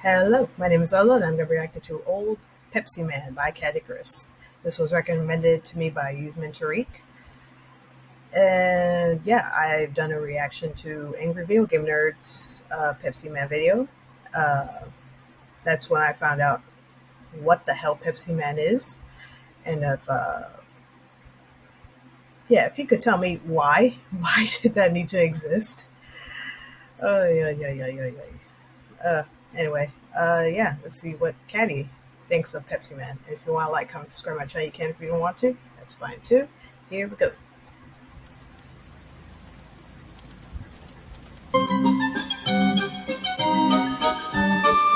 Hello, my name is Ella, and I'm going to be reacting to Old PEPSIMAN by Caddicarus. This was recommended to me by Usman Tariq. And yeah, I've done a reaction to Angry Video Game Nerd's PEPSIMAN video. Uh, that's when I found out what the hell PEPSIMAN is. And if you could tell me why did that need to exist? Oh, yeah. Let's see what Caddy thinks of PepsiMan. And if you want to like, comment, subscribe my channel, you can. If you don't want to, that's fine too. Here we go.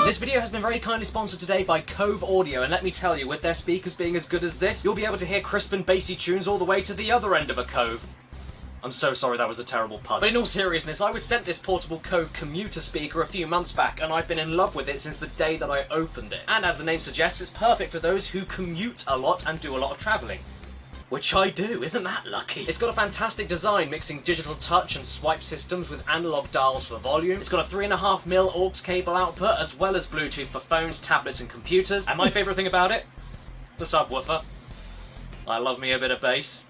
This video has been very kindly sponsored today by Cove Audio, and let me tell you, with their speakers being as good as this, you'll be able to hear crisp and bassy tunes all the way to the other end of a cove. I'm so sorry, that was a terrible pun. But in all seriousness, I was sent this portable Cove commuter speaker a few months back, and I've been in love with it since the day that I opened it. And as the name suggests, it's perfect for those who commute a lot and do a lot of travelling. Which I do, isn't that lucky? It's got a fantastic design, mixing digital touch and swipe systems with analog dials for volume. It's got a 3.5mm aux cable output, as well as Bluetooth for phones, tablets and computers. And my favourite thing about it? The subwoofer. I love me a bit of bass.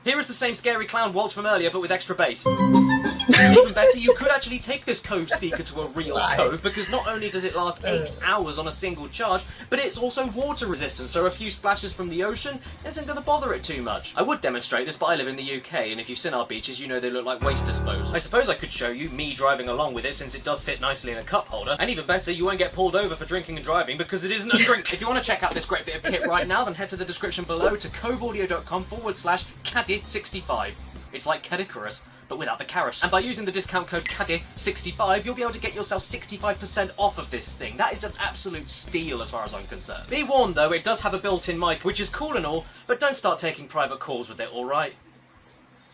Here is the same scary clown waltz from earlier, but with extra bass. Even better, you could actually take this Cove speaker to a real cove, because not only does it last 8 hours on a single charge, but it's also water resistant, so a few splashes from the ocean isn't going to bother it too much. I would demonstrate this, but I live in the UK, and if you've seen our beaches, you know they look like waste disposal. I suppose I could show you me driving along with it, since it does fit nicely in a cup holder, and even better, you won't get pulled over for drinking and driving, because it isn't a drink. If you want to check out this great bit of kit right now, then head to the description below to coveaudio.com/Caddy65. It's like Caddicarus, but without the Carus. And by using the discount code Caddy65, you'll be able to get yourself 65% off of this thing. That is an absolute steal as far as I'm concerned. Be warned though, it does have a built-in mic, which is cool and all, but don't start taking private calls with it, alright?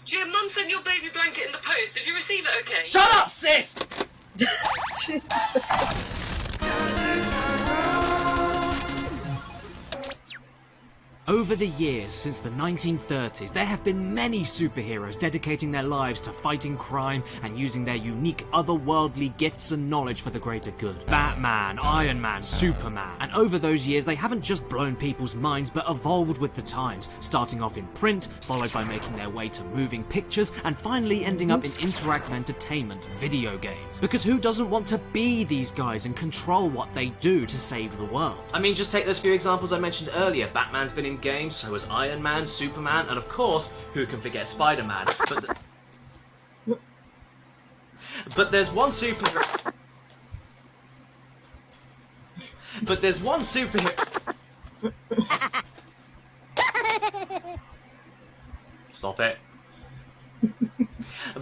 Yeah, Mum sent your baby blanket in the post. Did you receive it okay? Shut up, sis! Jesus. Over the years, since the 1930s, there have been many superheroes dedicating their lives to fighting crime and using their unique otherworldly gifts and knowledge for the greater good. Batman, Iron Man, Superman. And over those years, they haven't just blown people's minds, but evolved with the times, starting off in print, followed by making their way to moving pictures, and finally ending up in interactive entertainment, video games. Because who doesn't want to be these guys and control what they do to save the world? I mean, just take those few examples I mentioned earlier. Batman's been in games, so has Iron Man, Superman, and of course, who can forget Spider-Man? But there's one superhero. Stop it.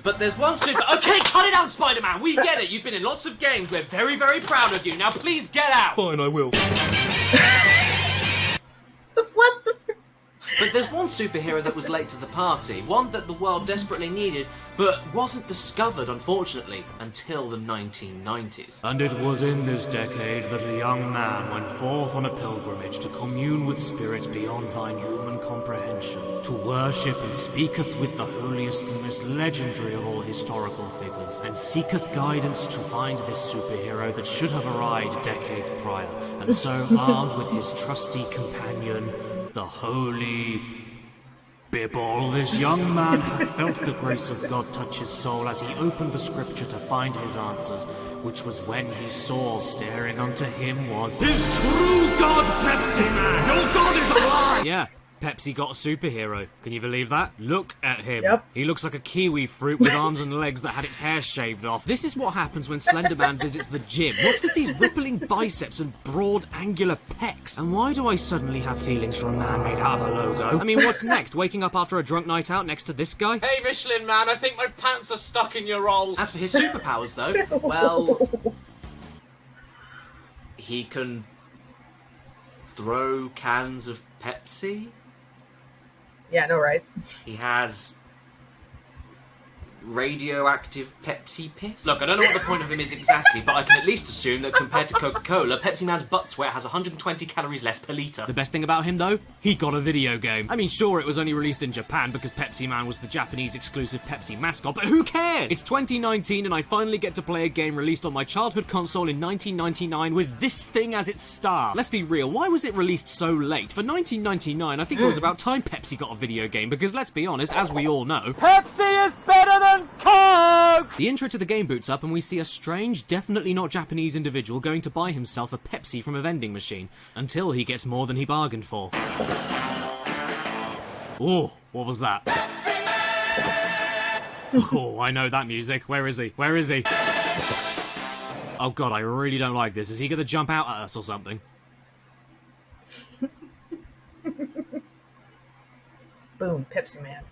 But there's one super. Okay, cut it out, Spider-Man. We get it. You've been in lots of games. We're very, very proud of you. Now, please get out. Fine, I will. What the? But there's one superhero that was late to the party, one that the world desperately needed, but wasn't discovered, unfortunately, until the 1990s. And it was in this decade that a young man went forth on a pilgrimage to commune with spirits beyond thine human comprehension, to worship and speaketh with the holiest and most legendary of all historical figures, and seeketh guidance to find this superhero that should have arrived decades prior, and so armed with his trusty companion, the Holy Bible, this young man hath felt the grace of God touch his soul as he opened the scripture to find his answers, which was when he saw staring unto him was his true God, PEPSIMAN! Your God is alive! Yeah. Pepsi got a superhero. Can you believe that? Look at him. Yep. He looks like a kiwi fruit with arms and legs that had its hair shaved off. This is what happens when Slenderman visits the gym. What's with these rippling biceps and broad, angular pecs? And why do I suddenly have feelings for a man made out of a logo? I mean, what's next? Waking up after a drunk night out next to this guy? Hey, Michelin Man, I think my pants are stuck in your rolls. As for his superpowers, though, well, he can throw cans of Pepsi. Yeah, I know, right? He has radioactive Pepsi piss? Look, I don't know what the point of him is exactly, but I can at least assume that compared to Coca-Cola, Pepsi Man's butt sweat has 120 calories less per litre. The best thing about him, though? He got a video game. I mean, sure, it was only released in Japan because Pepsi Man was the Japanese exclusive Pepsi mascot, but who cares? It's 2019 and I finally get to play a game released on my childhood console in 1999 with this thing as its star. Let's be real, why was it released so late? For 1999, I think it was about time Pepsi got a video game because let's be honest, as we all know, Pepsi is better than Coke! The intro to the game boots up and we see a strange, definitely not Japanese individual going to buy himself a Pepsi from a vending machine, until he gets more than he bargained for. Oh, what was that? Oh, I know that music. Where is he? Where is he? Oh god, I really don't like this. Is he gonna jump out at us or something? Boom, Pepsi Man.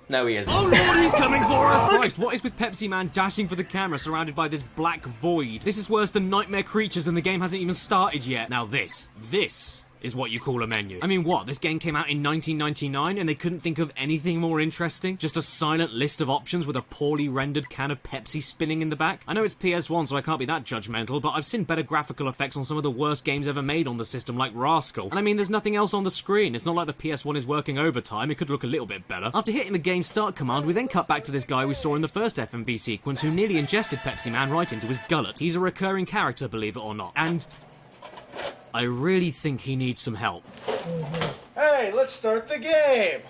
No, he isn't. Oh lord, he's coming for us! Christ, what is with Pepsi Man dashing for the camera surrounded by this black void? This is worse than Nightmare Creatures and the game hasn't even started yet. Now this is what you call a menu. I mean, what? This game came out in 1999 and they couldn't think of anything more interesting? Just a silent list of options with a poorly rendered can of Pepsi spinning in the back? I know it's PS1, so I can't be that judgmental, but I've seen better graphical effects on some of the worst games ever made on the system, like Rascal. And I mean, there's nothing else on the screen. It's not like the PS1 is working overtime. It could look a little bit better. After hitting the game start command, we then cut back to this guy we saw in the first FMV sequence who nearly ingested Pepsi Man right into his gullet. He's a recurring character, believe it or not. And I really think he needs some help. Hey, let's start the game!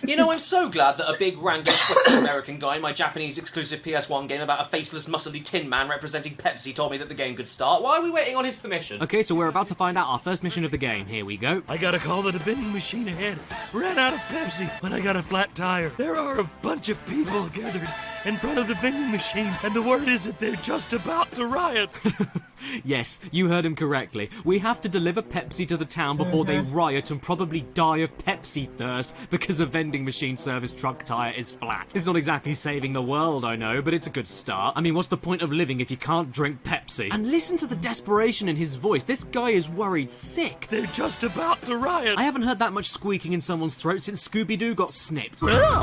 You know, I'm so glad that a big, random, sweaty American guy in my Japanese exclusive PS1 game about a faceless, muscly tin man representing Pepsi told me that the game could start. Why are we waiting on his permission? Okay, so we're about to find out our first mission of the game. Here we go. I got a call that a vending machine ahead ran out of Pepsi, but I got a flat tire. There are a bunch of people gathered in front of the vending machine, and the word is that they're just about to riot. Yes, you heard him correctly. We have to deliver Pepsi to the town before they riot and probably die of Pepsi thirst because a vending machine service truck tire is flat. It's not exactly saving the world, I know, but it's a good start. I mean, what's the point of living if you can't drink Pepsi? And listen to the desperation in his voice. This guy is worried sick. They're just about to riot. I haven't heard that much squeaking in someone's throat since Scooby-Doo got snipped.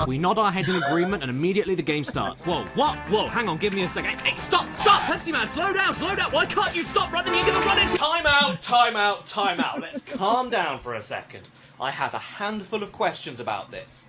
We nod our head in agreement and immediately the game starts. Whoa, what? Whoa, hang on, give me a second. Hey, stop! Pepsi Man, slow down! Why can't you stop running? You're gonna run into— Time out. Let's calm down for a second. I have a handful of questions about this.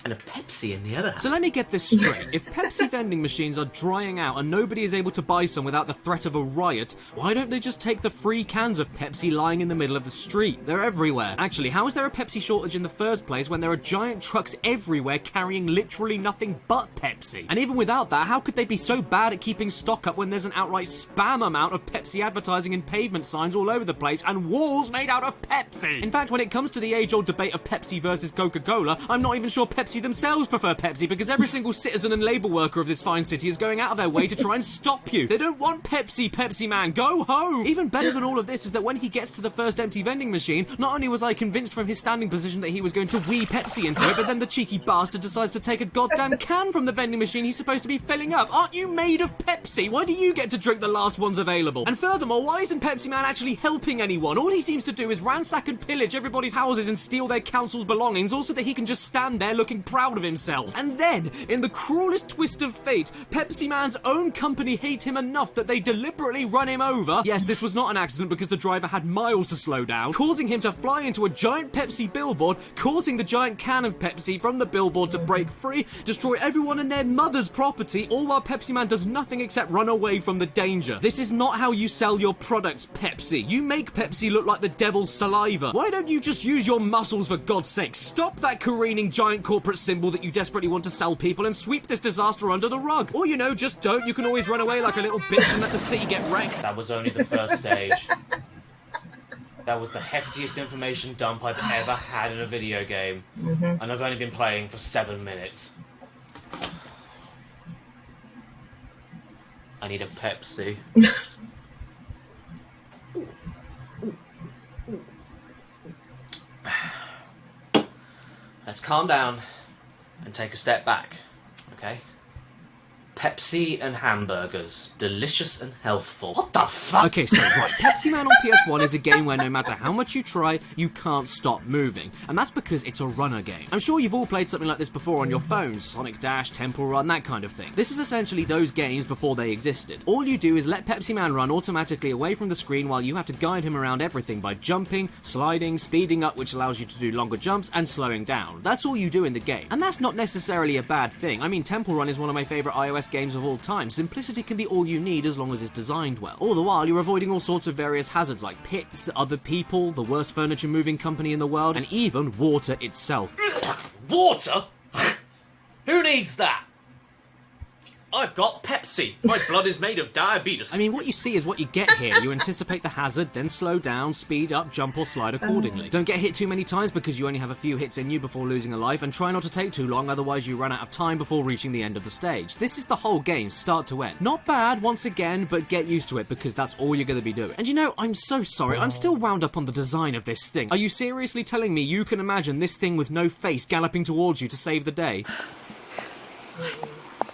And a Pepsi in the other hand. So let me get this straight. If Pepsi vending machines are drying out and nobody is able to buy some without the threat of a riot, why don't they just take the free cans of Pepsi lying in the middle of the street? They're everywhere. Actually, how is there a Pepsi shortage in the first place when there are giant trucks everywhere carrying literally nothing but Pepsi? And even without that, how could they be so bad at keeping stock up when there's an outright spam amount of Pepsi advertising in pavement signs all over the place and walls made out of Pepsi? In fact, when it comes to the age-old debate of Pepsi versus Coca-Cola, I'm not even sure Pepsi themselves prefer Pepsi because every single citizen and labour worker of this fine city is going out of their way to try and stop you. They don't want Pepsi, Pepsi Man, go home! Even better than all of this is that when he gets to the first empty vending machine, not only was I convinced from his standing position that he was going to wee Pepsi into it, but then the cheeky bastard decides to take a goddamn can from the vending machine he's supposed to be filling up. Aren't you made of Pepsi? Why do you get to drink the last ones available? And furthermore, why isn't Pepsi Man actually helping anyone? All he seems to do is ransack and pillage everybody's houses and steal their council's belongings, all so that he can just stand there looking proud of himself. And then, in the cruelest twist of fate, Pepsi Man's own company hate him enough that they deliberately run him over. Yes, this was not an accident because the driver had miles to slow down, causing him to fly into a giant Pepsi billboard, causing the giant can of Pepsi from the billboard to break free, destroy everyone and their mother's property, all while Pepsi Man does nothing except run away from the danger. This is not how you sell your products, Pepsi. You make Pepsi look like the devil's saliva. Why don't you just use your muscles, for God's sake? Stop that careening giant corporate symbol that you desperately want to sell people and sweep this disaster under the rug. Or, you know, just don't. You can always run away like a little bitch and let the city get wrecked. That was only the first stage. That was the heftiest information dump I've ever had in a video game. And I've only been playing for 7 minutes. I need a Pepsi. Let's calm down and take a step back, okay? Pepsi and hamburgers. Delicious and healthful. What the fuck? Okay, so right, PEPSIMAN on PS1 is a game where no matter how much you try, you can't stop moving. And that's because it's a runner game. I'm sure you've all played something like this before on your phones. Sonic Dash, Temple Run, that kind of thing. This is essentially those games before they existed. All you do is let PEPSIMAN run automatically away from the screen while you have to guide him around everything by jumping, sliding, speeding up, which allows you to do longer jumps, and slowing down. That's all you do in the game. And that's not necessarily a bad thing. I mean, Temple Run is one of my favourite iOS games of all time. Simplicity can be all you need as long as it's designed well. All the while, you're avoiding all sorts of various hazards like pits, other people, the worst furniture moving company in the world, and even water itself. Water? Who needs that? I've got Pepsi. My blood is made of diabetes. I mean, what you see is what you get here. You anticipate the hazard, then slow down, speed up, jump or slide accordingly. Don't get hit too many times because you only have a few hits in you before losing a life, and try not to take too long, otherwise you run out of time before reaching the end of the stage. This is the whole game, start to end. Not bad, once again, but get used to it because that's all you're going to be doing. And you know, I'm so sorry, I'm still wound up on the design of this thing. Are you seriously telling me you can imagine this thing with no face galloping towards you to save the day?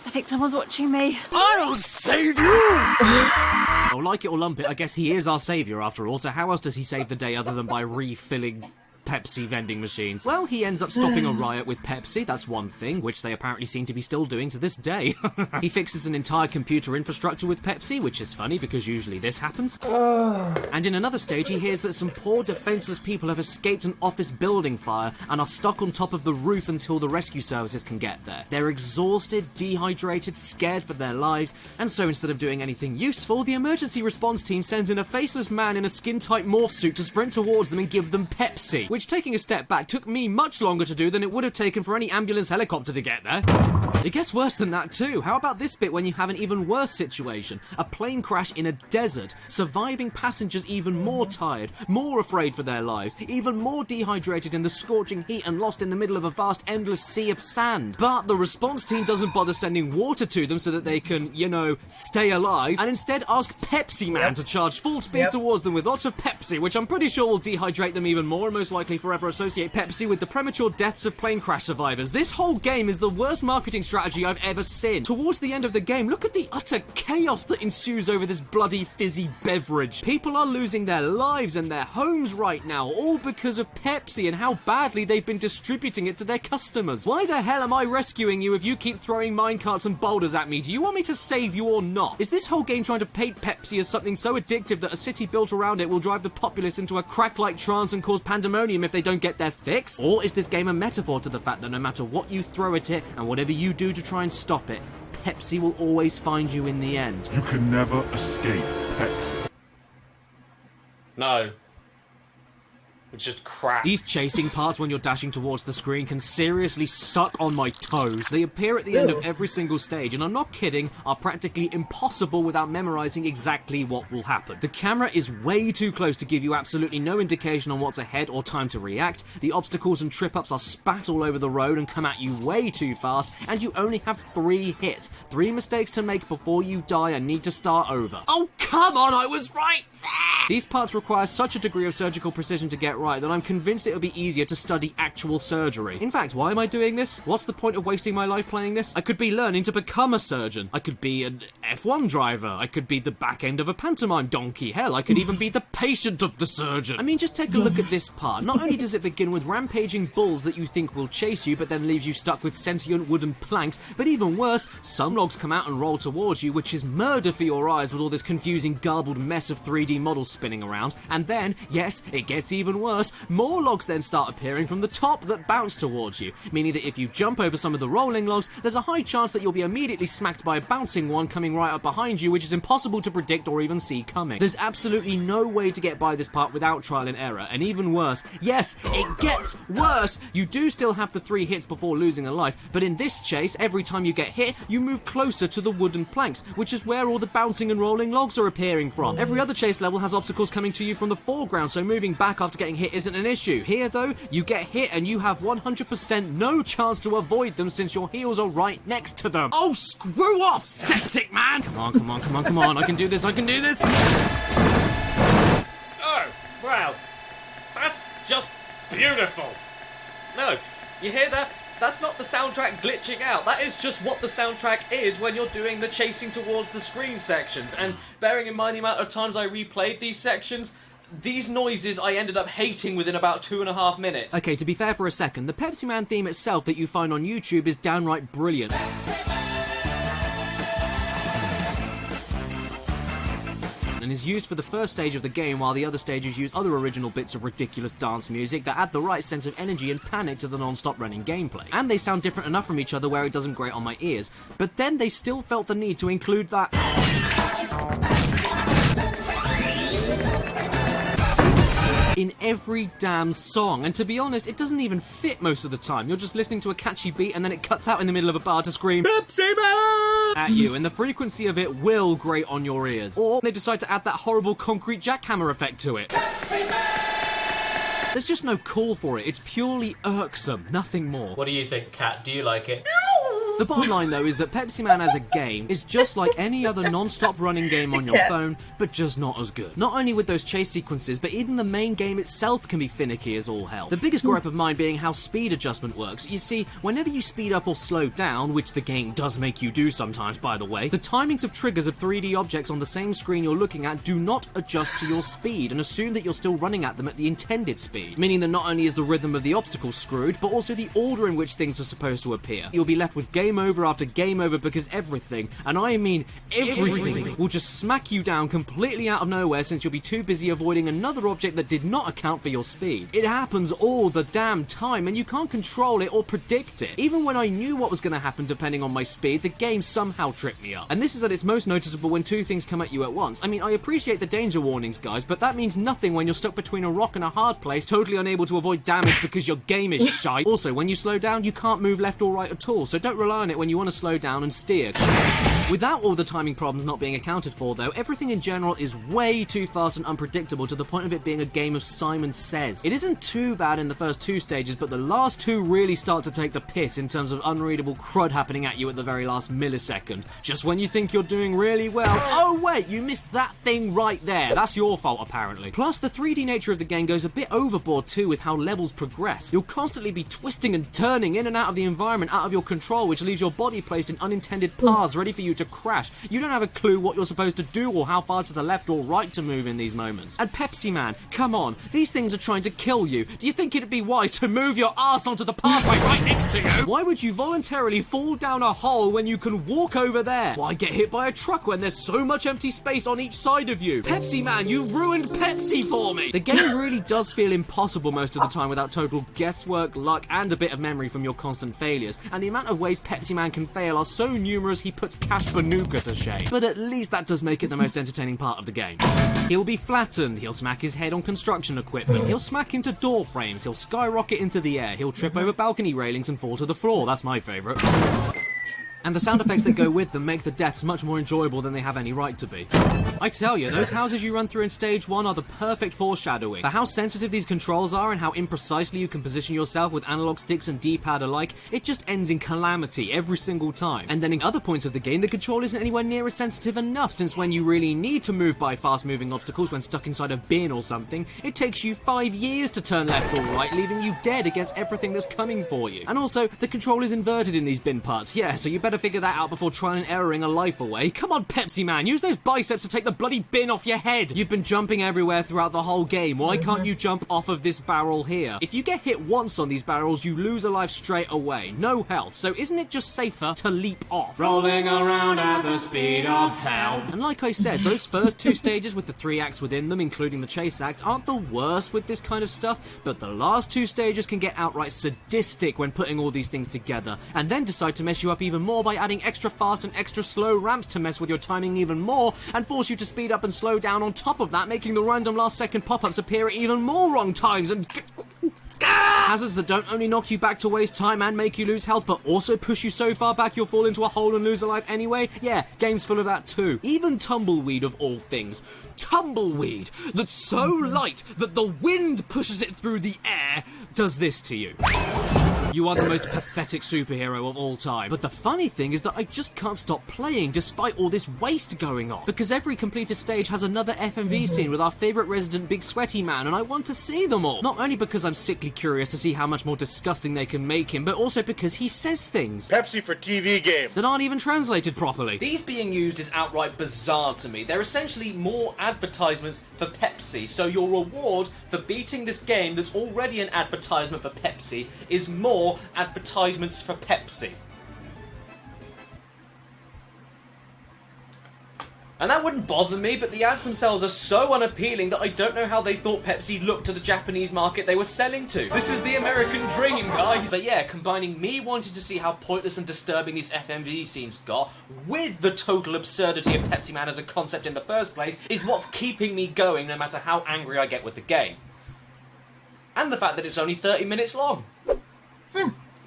I think someone's watching me. I'll save you! Oh, like it or lump it, I guess he is our saviour after all, so how else does he save the day other than by refilling Pepsi vending machines? Well, he ends up stopping a riot with Pepsi, that's one thing, which they apparently seem to be still doing to this day. He fixes an entire computer infrastructure with Pepsi, which is funny because usually this happens. And in another stage, he hears that some poor defenceless people have escaped an office building fire and are stuck on top of the roof until the rescue services can get there. They're exhausted, dehydrated, scared for their lives, and so instead of doing anything useful, the emergency response team sends in a faceless man in a skin-tight morph suit to sprint towards them and give them Pepsi, which, taking a step back, took me much longer to do than it would have taken for any ambulance helicopter to get there. It gets worse than that too. How about this bit when you have an even worse situation? A plane crash in a desert. Surviving passengers even more tired, more afraid for their lives, even more dehydrated in the scorching heat and lost in the middle of a vast endless sea of sand. But the response team doesn't bother sending water to them so that they can, you know, stay alive, and instead ask PEPSIMAN to charge full speed towards them with lots of Pepsi, which I'm pretty sure will dehydrate them even more and most likely forever associate Pepsi with the premature deaths of plane crash survivors. This whole game is the worst marketing strategy I've ever seen. Towards the end of the game, look at the utter chaos that ensues over this bloody fizzy beverage. People are losing their lives and their homes right now, all because of Pepsi and how badly they've been distributing it to their customers. Why the hell am I rescuing you if you keep throwing minecarts and boulders at me? Do you want me to save you or not? Is this whole game trying to paint Pepsi as something so addictive that a city built around it will drive the populace into a crack-like trance and cause pandemonium if they don't get their fix? Or is this game a metaphor to the fact that no matter what you throw at it and whatever you do to try and stop it, Pepsi will always find you in the end? You can never escape Pepsi. No. It's just crap. These chasing parts when you're dashing towards the screen can seriously suck on my toes. They appear at the end of every single stage, and I'm not kidding, are practically impossible without memorizing exactly what will happen. The camera is way too close to give you absolutely no indication on what's ahead or time to react. The obstacles and trip-ups are spat all over the road and come at you way too fast, and you only have 3 hits. 3 mistakes to make before you die and need to start over. Oh, come on, I was right there! These parts require such a degree of surgical precision to get right that I'm convinced it would be easier to study actual surgery. In fact, why am I doing this? What's the point of wasting my life playing this? I could be learning to become a surgeon. I could be an F1 driver. I could be the back end of a pantomime donkey. Hell, I could even be the patient of the surgeon. I mean, just take a look at this part. Not only does it begin with rampaging bulls that you think will chase you, but then leaves you stuck with sentient wooden planks, but even worse, some logs come out and roll towards you, which is murder for your eyes with all this confusing garbled mess of 3D models spinning around. And then, yes, it gets even worse, more logs then start appearing from the top that bounce towards you, meaning that if you jump over some of the rolling logs, there's a high chance that you'll be immediately smacked by a bouncing one coming right up behind you, which is impossible to predict or even see coming. There's absolutely no way to get by this part without trial and error, and even worse, yes, it gets worse! You do still have the 3 hits before losing a life, but in this chase, every time you get hit, you move closer to the wooden planks, which is where all the bouncing and rolling logs are appearing from. Every other chase level has obstacles coming to you from the foreground, so moving back after getting hit isn't an issue. Here, though, you get hit and you have 100% no chance to avoid them since your heels are right next to them. Oh, screw off, septic man! Come on, come on, come on, come on. I can do this, I can do this! Oh, wow. That's just beautiful. No, you hear that? That's not the soundtrack glitching out. That is just what the soundtrack is when you're doing the chasing towards the screen sections. And bearing in mind the amount of times I replayed these sections, these noises I ended up hating within about 2.5 minutes. Okay, to be fair for a second, the PEPSIMAN theme itself that you find on YouTube is downright brilliant. And is used for the first stage of the game, while the other stages use other original bits of ridiculous dance music that add the right sense of energy and panic to the non-stop running gameplay. And they sound different enough from each other where it doesn't grate on my ears. But then they still felt the need to include that in every damn song, and to be honest, it doesn't even fit most of the time. You're just listening to a catchy beat and then it cuts out in the middle of a bar to scream PEPSIMAN at you, and the frequency of it will grate on your ears. Or they decide to add that horrible concrete jackhammer effect to it. There's just no call for it. It's purely irksome, nothing more. What do you think, Kat? Do you like it? The bottom line, though, is that PEPSIMAN as a game is just like any other non-stop running game on your phone, but just not as good. Not only with those chase sequences, but even the main game itself can be finicky as all hell. The biggest gripe of mine being how speed adjustment works. You see, whenever you speed up or slow down, which the game does make you do sometimes, by the way, the timings of triggers of 3D objects on the same screen you're looking at do not adjust to your speed and assume that you're still running at them at the intended speed. Meaning that not only is the rhythm of the obstacle screwed, but also the order in which things are supposed to appear. You'll be left with game over after game over because everything, and I mean everything, will just smack you down completely out of nowhere since you'll be too busy avoiding another object that did not account for your speed. It happens all the damn time and you can't control it or predict it. Even when I knew what was going to happen depending on my speed, the game somehow tripped me up. And this is at its most noticeable when two things come at you at once. I mean, I appreciate the danger warnings, guys, but that means nothing when you're stuck between a rock and a hard place, totally unable to avoid damage because your game is shite. Also, when you slow down, you can't move left or right at all, so don't rely on it when you want to slow down and steer. Without all the timing problems not being accounted for, though, everything in general is way too fast and unpredictable to the point of it being a game of Simon Says. It isn't too bad in the first two stages, but the last two really start to take the piss in terms of unreadable crud happening at you at the very last millisecond. Just when you think you're doing really well, oh wait, you missed that thing right there. That's your fault, apparently. Plus, the 3D nature of the game goes a bit overboard too with how levels progress. You'll constantly be twisting and turning in and out of the environment out of your control, which leaves your body placed in unintended paths ready for you to crash. You don't have a clue what you're supposed to do or how far to the left or right to move in these moments. And PEPSIMAN, come on, these things are trying to kill you. Do you think it'd be wise to move your ass onto the pathway right next to you? Why would you voluntarily fall down a hole when you can walk over there? Why get hit by a truck when there's so much empty space on each side of you? PEPSIMAN, you ruined Pepsi for me! The game really does feel impossible most of the time without total guesswork, luck, and a bit of memory from your constant failures. And the amount of ways PEPSIMAN can fail are so numerous he puts Cash Banuka to shame. But at least that does make it the most entertaining part of the game. He'll be flattened, he'll smack his head on construction equipment, he'll smack into door frames, he'll skyrocket into the air, he'll trip over balcony railings and fall to the floor. That's my favourite. And the sound effects that go with them make the deaths much more enjoyable than they have any right to be. I tell you, those houses you run through in stage 1 are the perfect foreshadowing. For how sensitive these controls are and how imprecisely you can position yourself with analog sticks and D-pad alike, it just ends in calamity every single time. And then in other points of the game, the control isn't anywhere near as sensitive enough, since when you really need to move by fast-moving obstacles when stuck inside a bin or something, it takes you 5 years to turn left or right, leaving you dead against everything that's coming for you. And also, the control is inverted in these bin parts, yeah, so you better figure that out before trying and erroring a life away. Come on, PEPSIMAN, use those biceps to take the bloody bin off your head. You've been jumping everywhere throughout the whole game. Why can't you jump off of this barrel here? If you get hit once on these barrels, you lose a life straight away. No health, so isn't it just safer to leap off? Rolling around at the speed of hell. And like I said, those first two stages with the 3 acts within them, including the chase act, aren't the worst with this kind of stuff, but the last 2 stages can get outright sadistic when putting all these things together, and then decide to mess you up even more by adding extra fast and extra slow ramps to mess with your timing even more, and force you to speed up and slow down on top of that, making the random last second pop-ups appear at even more wrong times, and hazards that don't only knock you back to waste time and make you lose health, but also push you so far back you'll fall into a hole and lose a life anyway. Yeah, game's full of that too. Even Tumbleweed of all things. Tumbleweed, that's so light that the wind pushes it through the air, does this to you. You are the most pathetic superhero of all time. But the funny thing is that I just can't stop playing despite all this waste going on. Because every completed stage has another FMV scene with our favourite resident big sweaty man, and I want to see them all. Not only because I'm sickly curious to see how much more disgusting they can make him, but also because he says things Pepsi for TV game. that aren't even translated properly. These being used is outright bizarre to me. They're essentially more advertisements for Pepsi, so your reward for beating this game that's already an advertisement for Pepsi is more advertisements for Pepsi. And that wouldn't bother me, but the ads themselves are so unappealing that I don't know how they thought Pepsi looked to the Japanese market they were selling to. This is the American dream, guys! But yeah, combining me wanting to see how pointless and disturbing these FMV scenes got with the total absurdity of Pepsi Man as a concept in the first place is what's keeping me going no matter how angry I get with the game. And the fact that it's only 30 minutes long.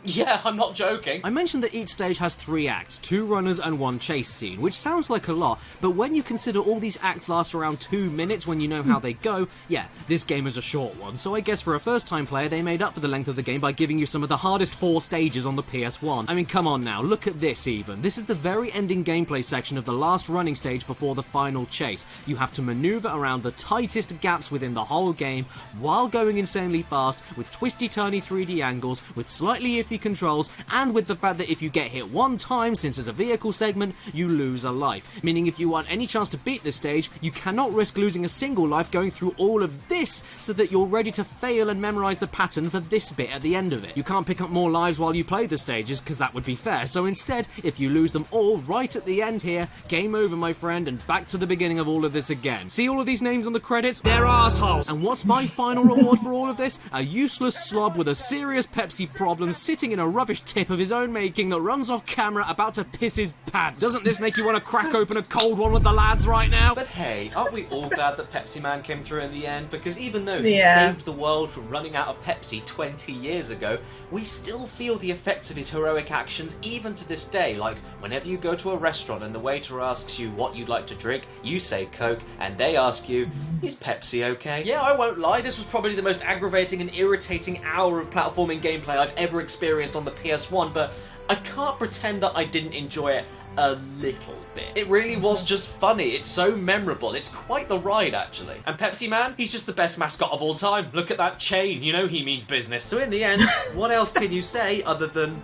Yeah, I'm not joking. I mentioned that each stage has 3 acts, 2 runners and 1 chase scene, which sounds like a lot, but when you consider all these acts last around 2 minutes when you know how they go, yeah, this game is a short one, so I guess for a first-time player they made up for the length of the game by giving you some of the hardest 4 stages on the PS1. I mean, come on now, look at this even. This is the very ending gameplay section of the last running stage before the final chase. You have to maneuver around the tightest gaps within the whole game, while going insanely fast, with twisty-turny 3D angles, with slightly iffy controls, and with the fact that if you get hit 1 time, since it's a vehicle segment, you lose a life. Meaning if you want any chance to beat this stage, you cannot risk losing a single life going through all of this, so that you're ready to fail and memorise the pattern for this bit at the end of it. You can't pick up more lives while you play the stages, because that would be fair, so instead, if you lose them all right at the end here, game over my friend, and back to the beginning of all of this again. See all of these names on the credits? They're assholes! And what's my final reward for all of this? A useless slob with a serious Pepsi problem sitting in a rubbish tip of his own making that runs off camera about to piss his pants. Doesn't this make you want to crack open a cold one with the lads right now? But hey, aren't we all glad that Pepsi Man came through in the end? Because even though he saved the world from running out of Pepsi 20 years ago, we still feel the effects of his heroic actions even to this day. Like, whenever you go to a restaurant and the waiter asks you what you'd like to drink, you say Coke, and they ask you, is Pepsi okay? Yeah, I won't lie, this was probably the most aggravating and irritating hour of platforming gameplay I've ever experienced on the PS1, but I can't pretend that I didn't enjoy it a little bit. It really was just funny. It's so memorable. It's quite the ride, actually. And Pepsi Man, he's just the best mascot of all time. Look at that chain. You know he means business. So in the end, what else can you say other than,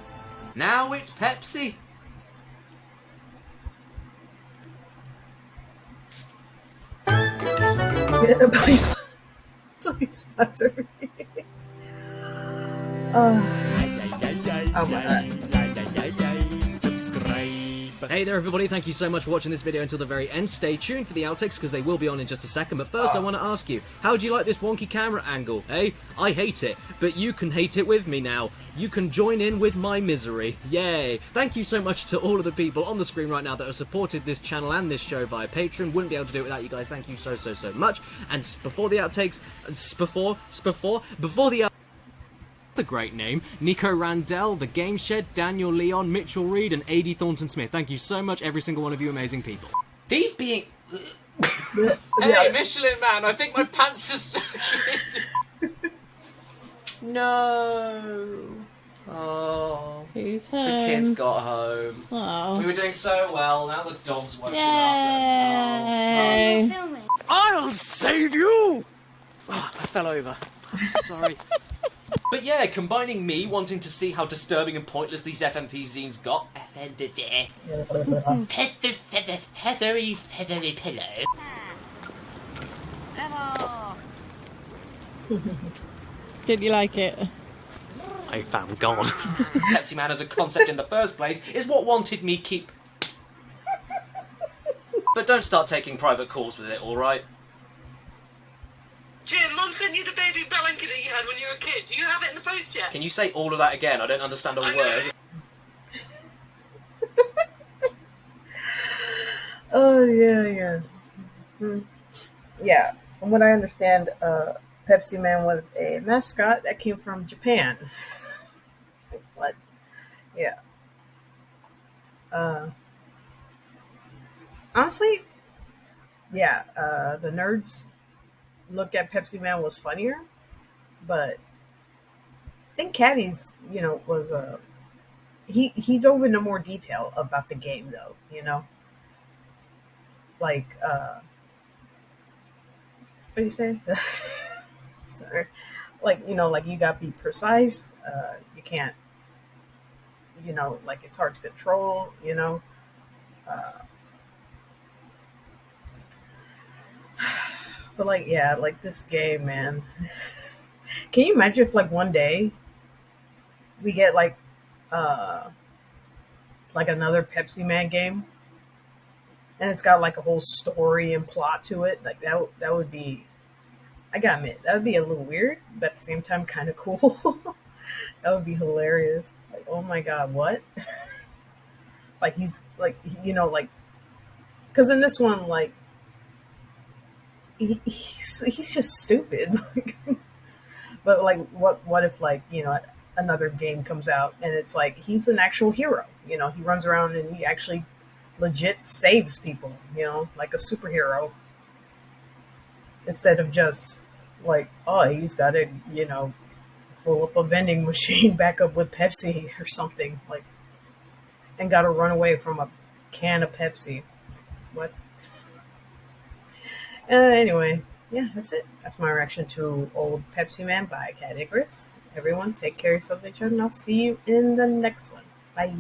now it's Pepsi? Please sponsor me. Oh my god. Hey there everybody, thank you so much for watching this video until the very end. Stay tuned for the outtakes because they will be on in just a second, but first I want to ask you, how do you like this wonky camera angle? Hey, I hate it, but you can hate it with me now. You can join in with my misery. Yay! Thank you so much to all of the people on the screen right now that have supported this channel and this show via Patreon. Wouldn't be able to do it without you guys. Thank you so much. And before the outtakes, before the great name, Nico Randell, The Game Shed, Daniel Leon, Mitchell Reed, and A.D. Thornton Smith. Thank you so much, every single one of you amazing people. These being... Hey, Michelin Man, I think my pants are stuck in. No. Oh. Who's The home? kids got home. Oh. We were doing so well, now the dog's woken Yay. up. I'll save you! Oh, I fell over. Sorry. But yeah, combining me wanting to see how disturbing and pointless these FMV zines got. Feathery pillow. Did you like it? I found God. Pepsi Man as a concept in the first place is what wanted me keep... But don't start taking private calls with it, alright? Jim, Mum sent you the baby blanket that you had when you were a kid. Do you have it in the post yet? Can you say all of that again? I don't understand a word. Oh, yeah. Yeah, from what I understand, Pepsi Man was a mascot that came from Japan. What? Yeah. Honestly, yeah, the nerds look at Pepsi Man was funnier, but think Caddy's, was he dove into more detail about the game though, like what do you say? Sorry. Like, like you gotta be precise. You can't, like it's hard to control, Uh, but like, yeah, like this game, man. Can you imagine if like one day we get uh like another Pepsi Man game and it's got like a whole story and plot to it? Like that would be, I gotta admit, that would be a little weird, but at the same time kind of cool. That would be hilarious. Like, oh my god, what? Like he's like, like, because in this one, like he's just stupid. But like, what if like, another game comes out and it's like he's an actual hero. He runs around and he actually legit saves people. Like a superhero instead of just like, oh, he's got to, fill up a vending machine back up with Pepsi or something like, and got to run away from a can of Pepsi. What? Anyway, yeah, that's it. That's my reaction to Old Pepsi Man by Caddicarus. Everyone, take care of yourselves, each other, and I'll see you in the next one. Bye.